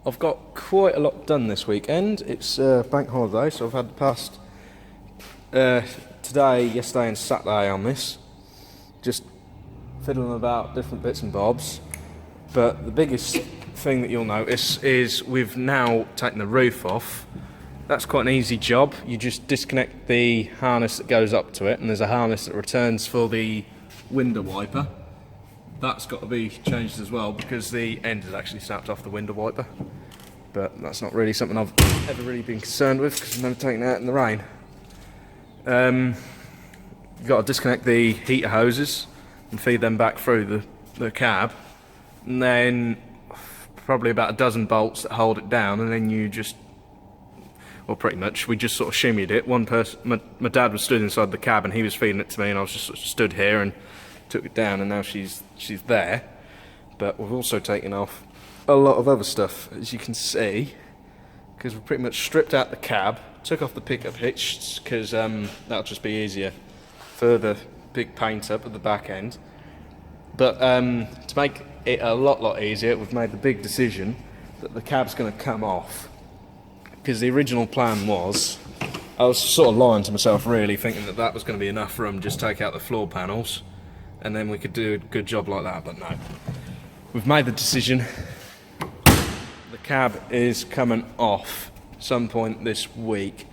I've got quite a lot done this weekend. It's bank holiday, so I've had the past today, yesterday and Saturday on this, just fiddling about different bits and bobs. But the biggest thing that you'll notice is we've now taken the roof off. That's quite an easy job. You just disconnect the harness that goes up to it, and there's a harness that returns for the window wiper. That's got to be changed as well because the end has actually snapped off the window wiper. But that's not really something I've ever really been concerned with because I've never taken it out in the rain. You've got to disconnect the heater hoses and feed them back through the cab. And then probably about a dozen bolts that hold it down, and then you just, well, pretty much, we just sort of shimmied it. One person, my dad was stood inside the cab and he was feeding it to me, and I was just sort of stood here and took it down, and now she's there. But we've also taken off a lot of other stuff, as you can see, because we've pretty much stripped out the cab, took off the pickup hitch, because that'll just be easier for the big paint up at the back end. But to make it a lot easier, we've made the big decision that the cab's going to come off, because the original plan was, I was sort of lying to myself really, thinking that was going to be enough room, just take out the floor panels and then we could do a good job like that. But no, we've made the decision. The cab is coming off some point this week.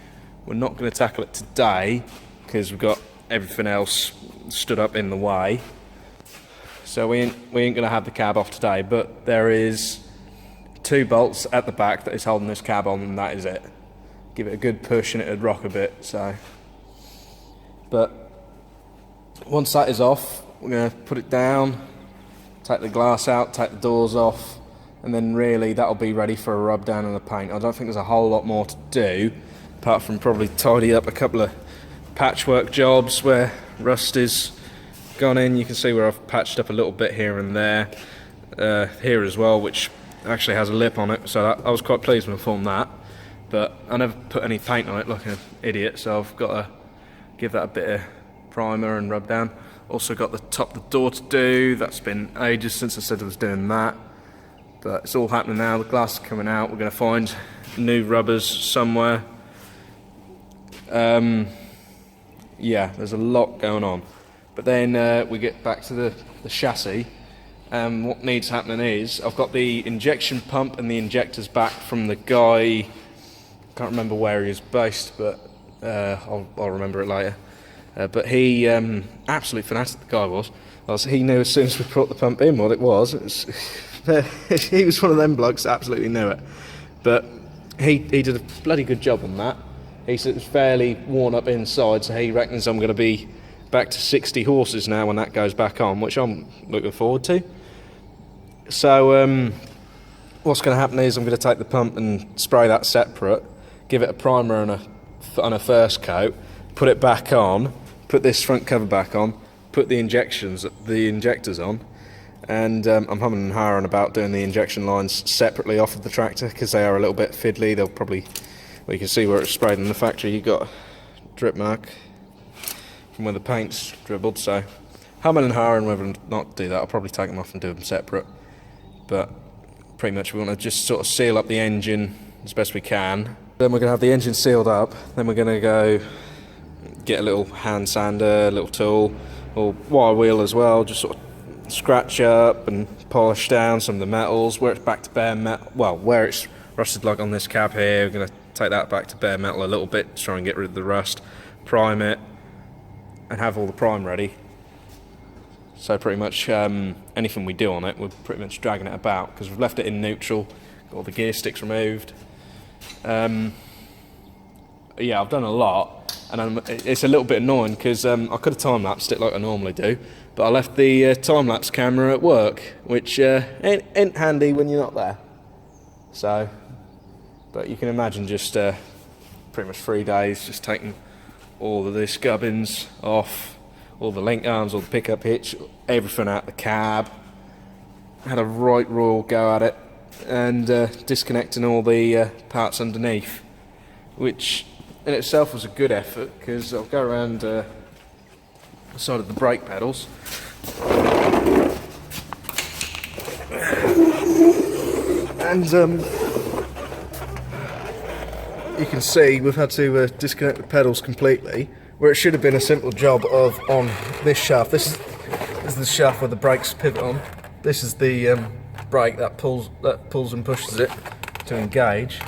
We're not going to tackle it today because we've got everything else stood up in the way, so we ain't going to have the cab off today. But there is 2 bolts at the back that is holding this cab on, and that is it. Give it a good push and it'd rock a bit. So, but once that is off, we're going to put it down, take the glass out, take the doors off, and then really that'll be ready for a rub down and a paint. I don't think there's a whole lot more to do, apart from probably tidy up a couple of patchwork jobs where rust is gone in. You can see where I've patched up a little bit here and there, here as well, which actually has a lip on it, so I was quite pleased when I filmed that. But I never put any paint on it like an idiot, so I've got to give that a bit of primer and rub down. Also got the top of the door to do. That's been ages since I said I was doing that, but it's all happening now. The glass is coming out. We're going to find new rubbers somewhere. Yeah, there's a lot going on. But then we get back to the chassis. What needs happening is I've got the injection pump and the injectors back from the guy. Can't remember where he was based, but I'll remember it later. But he, absolute fanatic the guy was. He knew as soon as we brought the pump in what it was. He was one of them blokes that absolutely knew it. But he did a bloody good job on that. He said it's fairly worn up inside, so he reckons I'm going to be back to 60 horses now when that goes back on, which I'm looking forward to. So what's going to happen is I'm going to take the pump and spray that separate, give it a primer on a first coat, put it back on, put this front cover back on, put the injectors on, and I'm humming and hawing about doing the injection lines separately off of the tractor because they are a little bit fiddly. They'll probably, well, you can see where it's sprayed in the factory. You've got a drip mark from where the paint's dribbled, so humming and hawing whether or not to do that. I'll probably take them off and do them separate, but pretty much we want to just sort of seal up the engine as best we can. Then we're going to have the engine sealed up, then we're going to go get a little hand sander, a little tool, or wire wheel as well, just sort of scratch up and polish down some of the metals where it's back to bare metal. Well, where it's rusted like on this cab here, we're going to take that back to bare metal a little bit to try and get rid of the rust, prime it, and have all the prime ready. So pretty much anything we do on it, we're pretty much dragging it about because we've left it in neutral, got all the gear sticks removed. Yeah, I've done a lot, and it's a little bit annoying because I could have time-lapsed it like I normally do, but I left the time-lapse camera at work, which ain't handy when you're not there. So, but you can imagine just pretty much 3 days just taking all of this gubbins off, all the link arms, all the pickup hitch, everything out the cab. Had a right royal go at it, and disconnecting all the parts underneath, which in itself was a good effort because I'll go around the side of the brake pedals and you can see we've had to disconnect the pedals completely, where it should have been a simple job of on this shaft. This is the shaft where the brakes pivot on. This is the brake that pulls and pushes it to engage.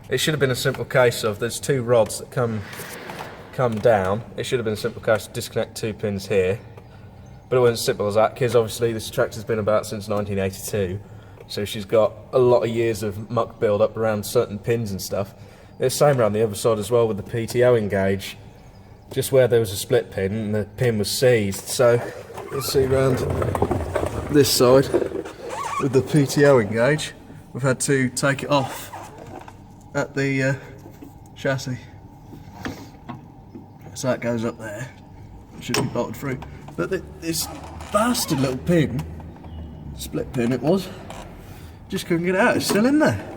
It should have been a simple case of, there's two rods that come down. It should have been a simple case to disconnect 2 pins here, but it wasn't as simple as that, because obviously this tractor's been about since 1982, so she's got a lot of years of muck build up around certain pins and stuff. It's the same around the other side as well with the PTO engage, just where there was a split pin and the pin was seized. So you'll see around this side with the PTO engage, we've had to take it off at the chassis. So that goes up there, it should be bolted through. But this bastard little pin, split pin it was, just couldn't get out. It's still in there.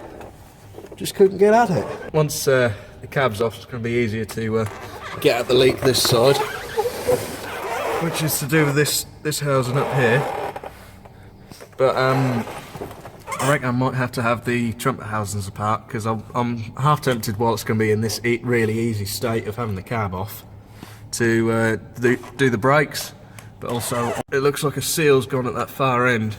Just couldn't get at it. Once the cab's off, it's going to be easier to get at the leak this side, which is to do with this housing up here. But I reckon I might have to have the trumpet housings apart, because I'm half tempted, while it's going to be in this really easy state of having the cab off, to do the brakes. But also, it looks like a seal's gone at that far end,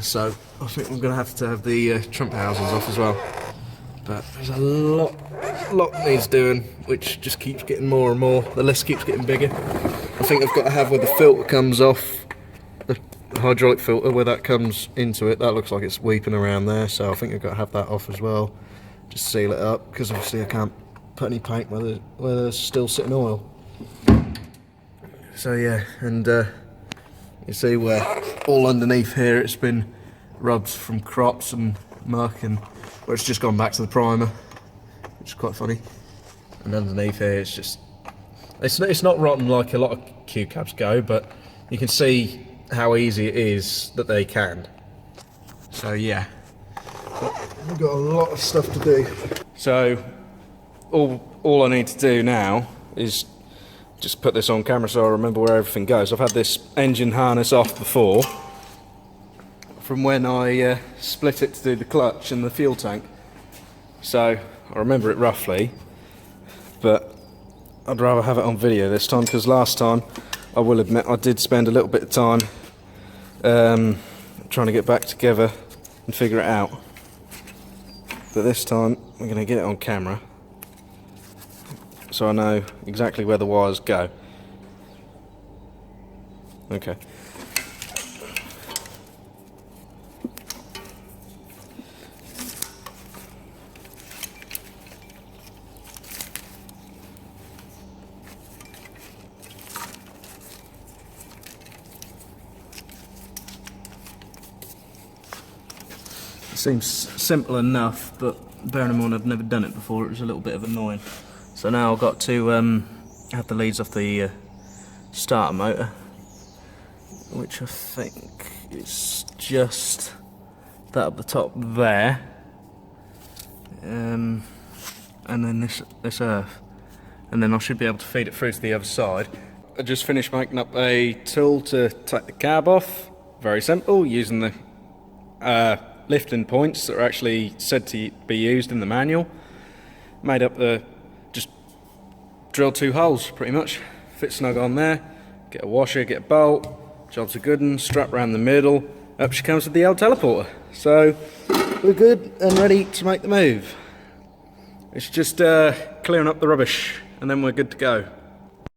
so I think I'm going to have the trumpet housings off as well. But there's a lot needs doing, which just keeps getting more and more. The list keeps getting bigger. I think I've got to have where the filter comes off, the hydraulic filter, where that comes into it. That looks like it's weeping around there, so I think I've got to have that off as well. Just seal it up, because obviously I can't put any paint where there's still sitting oil. So yeah, and you see where all underneath here it's been rubbed from crops and muck, and where it's just gone back to the primer, which is quite funny. And underneath here it's just, it's not rotten like a lot of Q cabs go, but you can see how easy it is that they can. So yeah, we've got a lot of stuff to do. So all I need to do now is just put this on camera so I remember where everything goes. I've had this engine harness off before, from when I split it to do the clutch and the fuel tank, so I remember it roughly, but I'd rather have it on video this time, because last time, I will admit, I did spend a little bit of time trying to get back together and figure it out. But this time we're going to get it on camera, so I know exactly where the wires go. Okay. It seems simple enough, but bearing in mind I've never done it before, it was a little bit of annoying. So now I've got to have the leads off the starter motor, which I think is just that up the top there, and then this earth, and then I should be able to feed it through to the other side. I just finished making up a tool to take the cab off. Very simple, using the lifting points that are actually said to be used in the manual. Made up just drill 2 holes pretty much, fit snug on there, get a washer, get a bolt, job's a good one, strap around the middle, up she comes with the old teleporter. So we're good and ready to make the move. It's just clearing up the rubbish and then we're good to go.